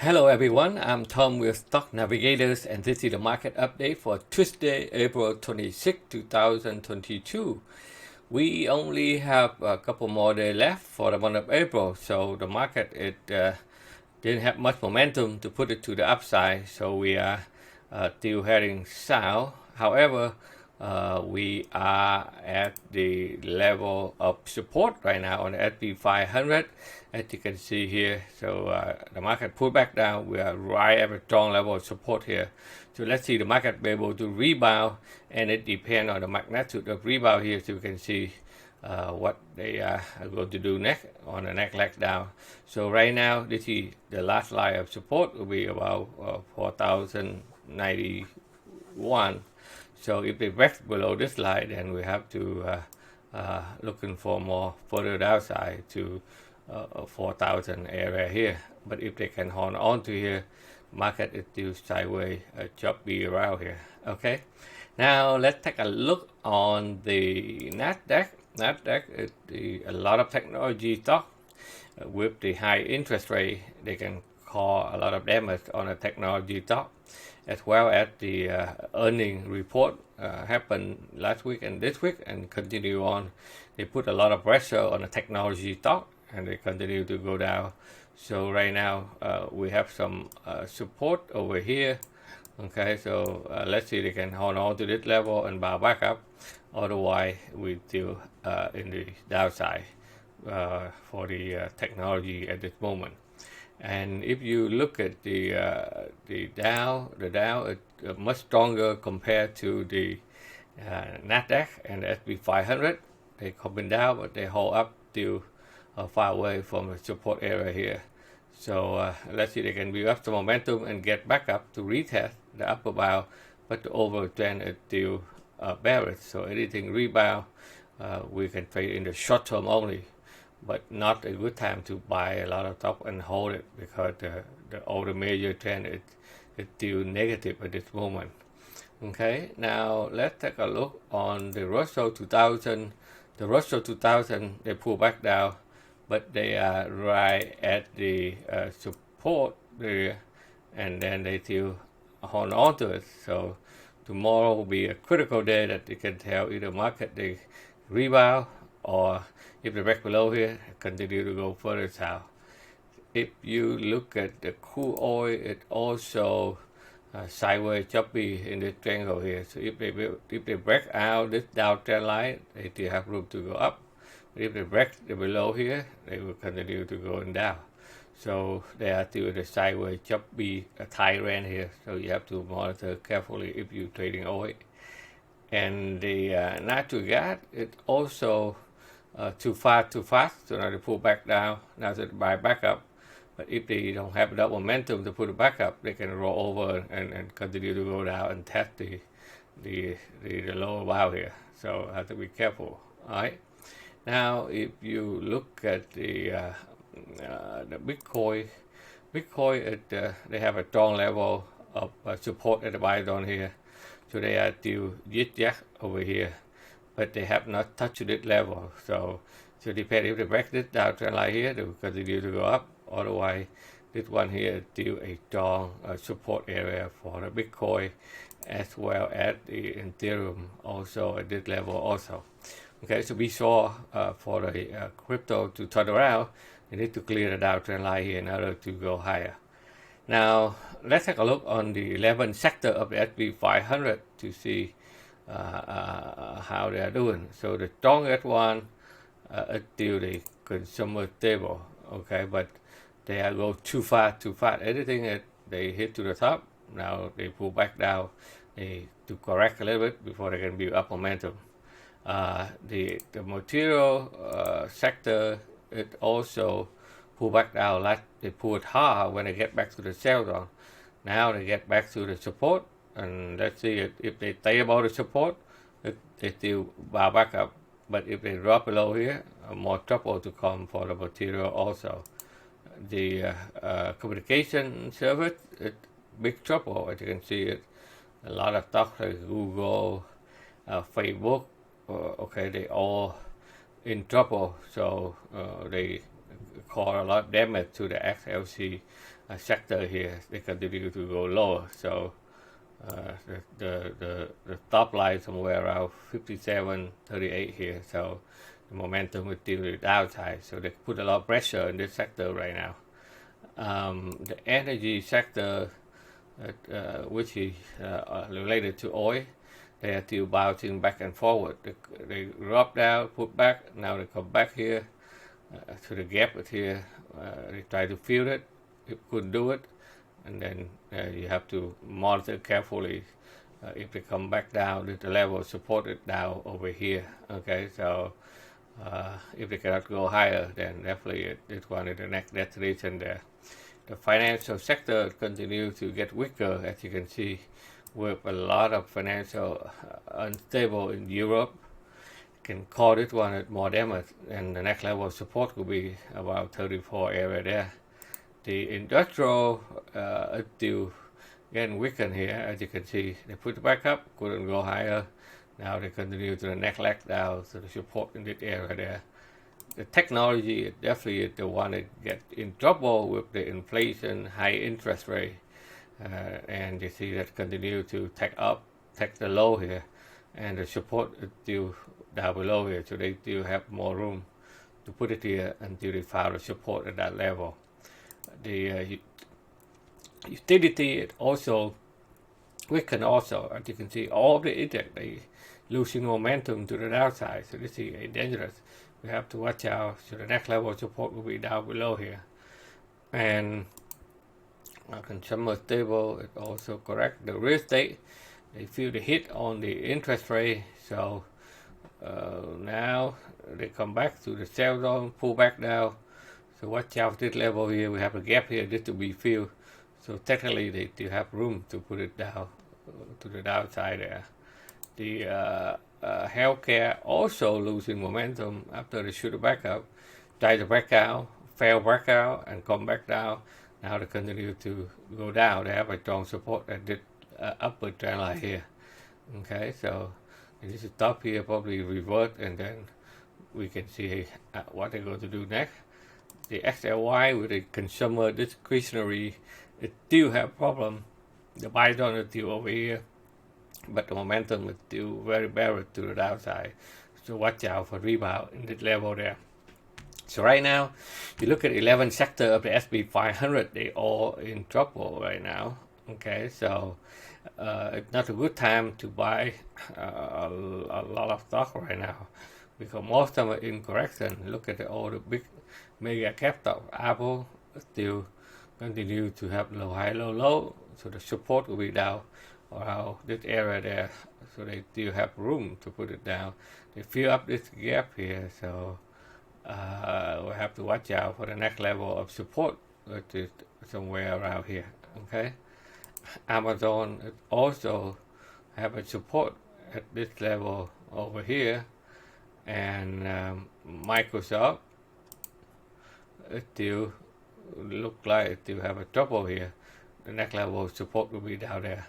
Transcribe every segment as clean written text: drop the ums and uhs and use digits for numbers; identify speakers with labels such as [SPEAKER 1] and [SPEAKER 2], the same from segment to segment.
[SPEAKER 1] Hello everyone, I'm Tom with Stock Navigators and this is the market update for Tuesday, April 26, 2022. We only have a couple more days left for the month of April, so the market didn't have much momentum to put it to the upside, so we are still heading south. However, we are at the level of support right now on the S&P 500, as you can see here. So the market pulled back down. We are right at a strong level of support here. So let's see the market be able to rebound, and it depends on the magnitude of rebound here. So you can see what they are going to do next on the next leg down. So right now, this is the last line of support will be about 4,091. So if they break below this line, then we have to looking for more further downside to 4,000 area here. But if they can hold on to here, market is still sideways, choppy around here. Okay. Now let's take a look on the Nasdaq. Nasdaq is a lot of technology stock with the high interest rate. They can cause a lot of damage on a technology stock, as well as the earning report happened last week and this week and continue on. They put a lot of pressure on the technology stock and they continue to go down. So right now we have some support over here. Okay, so let's see if they can hold on to this level and bounce back up. Otherwise, we still in the downside for the technology at this moment. And if you look at the Dow is much stronger compared to the Nasdaq and the S&P 500. They come down, but they hold up still far away from the support area here. So let's see if they can build up some momentum and get back up to retest the upper bound, but the overall trend is still bearish. So anything rebound, we can trade in the short term only, but not a good time to buy a lot of stock and hold it because all the major trend is still negative at this moment. Okay, now let's take a look on the Russell 2000. The Russell 2000, they pull back down, but they are right at the support there, and then they still hold on to it. So tomorrow will be a critical day that you can tell either market they rebound, or if they break below here, continue to go further south. If you look at the crude oil, it also sideways choppy in this triangle here. So if they break out this downtrend line, they still have room to go up. But if they break the below here, they will continue to go down. So they are still in the sideways choppy high range here. So you have to monitor carefully if you're trading oil. And the natural gas, it also too fast, so now they pull back down. Now they buy back up. But if they don't have enough momentum to put it back up, they can roll over and continue to go down and test the lower bound here. So have to be careful. All right. Now, if you look at the Bitcoin, they have a strong level of support at the buy zone here. So they are still zigzag over here, but they have not touched this level. So depend if they break this downtrend line here, they will continue to go up. Otherwise, this one here is still a strong support area for the Bitcoin, as well as the Ethereum also at this level also. Okay, so we saw for the crypto to turn around, you need to clear the downtrend line here in order to go higher. Now, let's take a look on the 11 sector of the S&P 500 to see how they are doing. So the strongest one is still the consumer stable, okay, but they are go too fast. Anything that they hit to the top, now they pull back down to correct a little bit before they can build up momentum. The material sector, it also pull back down, like they pull it hard when they get back to the sell zone. Now they get back to the support, and let's see if they stay above the support, they still bow back up. But if they drop below here, more trouble to come for the material also. The communication service, it's big trouble. As you can see, it a lot of stuff like Google, Facebook, okay, they all in trouble. So they cause a lot of damage to the XLC sector here, they continue to go lower. So the top line somewhere around 57.38 here. So the momentum is still the downside. So they put a lot of pressure in this sector right now. The energy sector, which is related to oil, they are still bouncing back and forward. They drop down, put back, now they come back here to the gap here. They try to fill it, it couldn't do it, and then you have to monitor carefully if they come back down to the level supported down over here. Okay, so if they cannot go higher, then definitely this one is the next destination there. The financial sector continues to get weaker, as you can see, with a lot of financial unstable in Europe. Can call this one more damage, and the next level of support could be about 34 area there. The industrial is still getting weakened here, as you can see. They put it back up, couldn't go higher. Now they continue to the next leg down, so the support in this area there. The technology is definitely the one that gets in trouble with the inflation, high interest rate, and you see that continue to take the low here, and the support is still down below here, so they still have more room to put it here until they found the support at that level. The utility is also weakened also, as you can see, all the index they losing momentum to the downside, so this is dangerous. We have to watch out, so the next level of support will be down below here. And consumer stable is also correct. The real estate, they feel the hit on the interest rate, so now they come back to the sell zone, pull back down. So watch out this level here. We have a gap here, this to be filled. So technically they still have room to put it down to the downside there. The healthcare also losing momentum after they shoot back up, try to back out, fail back out, and come back down. Now they continue to go down. They have a strong support at this upward trend line here. Okay, so this is top here, probably revert, and then we can see what they're going to do next. The XLY with the consumer discretionary, it still have problem. The buy zone is still over here, but the momentum is still very bearish to the downside. So watch out for rebound in this level there. So right now, you look at 11 sector of the S&P 500, they all in trouble right now. Okay, so it's not a good time to buy a lot of stock right now, because most of them are in correction. Look at all the big mega cap stock. Apple still continue to have low high, low low, so the support will be down around this area there, so they still have room to put it down. They fill up this gap here, so we have to watch out for the next level of support, which is somewhere around here. Okay, Amazon also have a support at this level over here, and Microsoft, it still look like it still have a trouble here. The next level of support will be down there.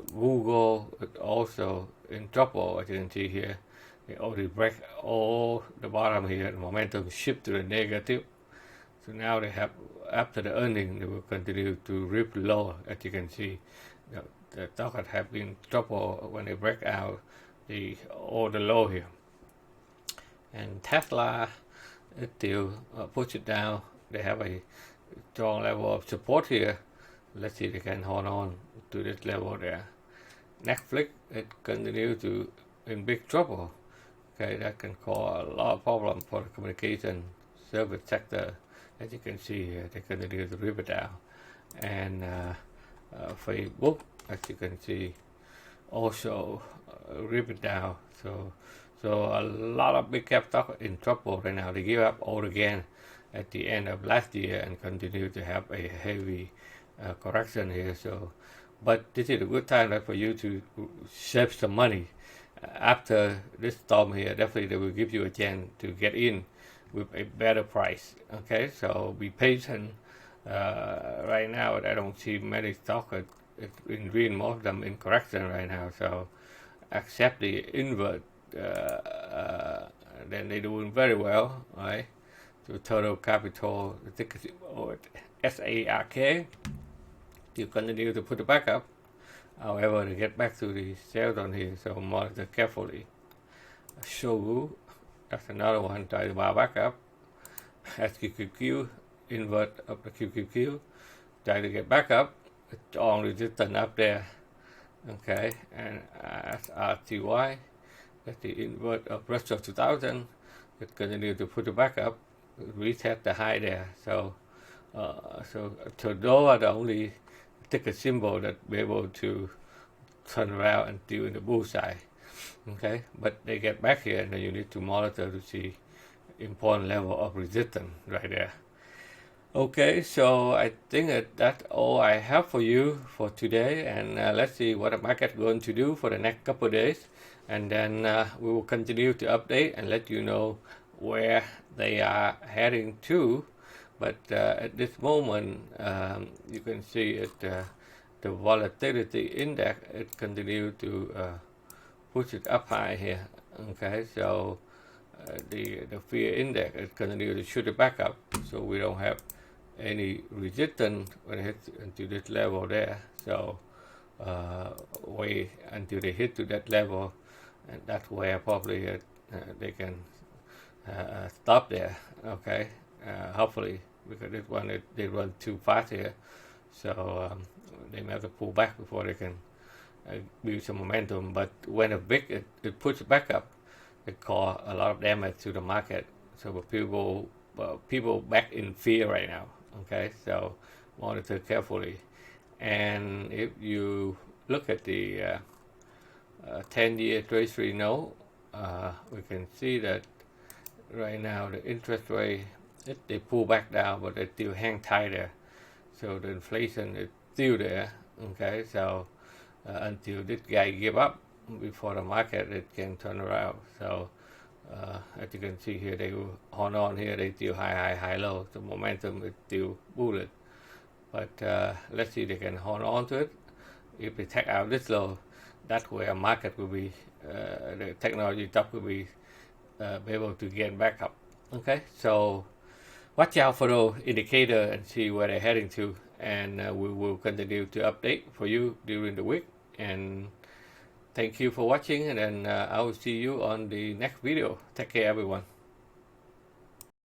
[SPEAKER 1] Google is also in trouble, as you can see here. They already break all the bottom here. The momentum shift to the negative. So now they have, after the earning, they will continue to rip lower, as you can see. The stock have been in trouble when they break out all the low here. And Tesla, it still push it down. They have a strong level of support here. Let's see if they can hold on to this level there. Netflix, it continue to in big trouble. Okay, that can cause a lot of problem for the communication service sector. As you can see here, they continue to rip it down. And Facebook, as you can see, also rip it down. So a lot of big cap stock in trouble right now. They give up all again at the end of last year and continue to have a heavy correction here. So, but this is a good time for you to save some money. After this storm here, definitely they will give you a chance to get in with a better price. Okay, so be patient. Right now, I don't see many stocks in green, most of them in correction right now. So accept the invert. Then they're doing very well, right? So total capital, SARK to continue to put it back up. However, to get back to the sell zone here, so monitor carefully. Shogu, that's another one, try to buy back up. SQQQ, invert of the QQQ, try to get back up. It's on resistance up there. Okay, and SRTY, that's the invert of Russell 2000. It continue to put it back up, reset the high there. So those are the only ticket symbol that be able to turn around and do in the bullseye. Okay, but they get back here, and then you need to monitor to see important level of resistance right there. Okay, so I think that's all I have for you for today, and let's see what the market going to do for the next couple of days, and then we will continue to update and let you know where they are heading to. But at this moment, you can see it, the volatility index, it continue to push it up high here. Okay, so the fear index is continue to shoot it back up, so we don't have any resistance when it hits into this level there. So wait until they hit to that level, and that's where probably they can stop there. Okay, hopefully, because this one they run too fast here, so they may have to pull back before they can build some momentum. But when a big it pushes back up, it cause a lot of damage to the market. So people back in fear right now. Okay, so monitor carefully. And if you look at the 10-year Treasury note, we can see that right now the interest rate, they pull back down, but they still hang tight there. So the inflation is still there. Okay, so until this guy give up before the market, it can turn around. So as you can see here, they will hold on here, they still high, low. The momentum is still bullish. But let's see if they can hold on to it. If they take out this low, that's where market will be, the technology stock will be able to get back up. Okay, so watch out for those indicators and see where they're heading to, and we will continue to update for you during the week. And thank you for watching, and then I will see you on the next video. Take care, everyone.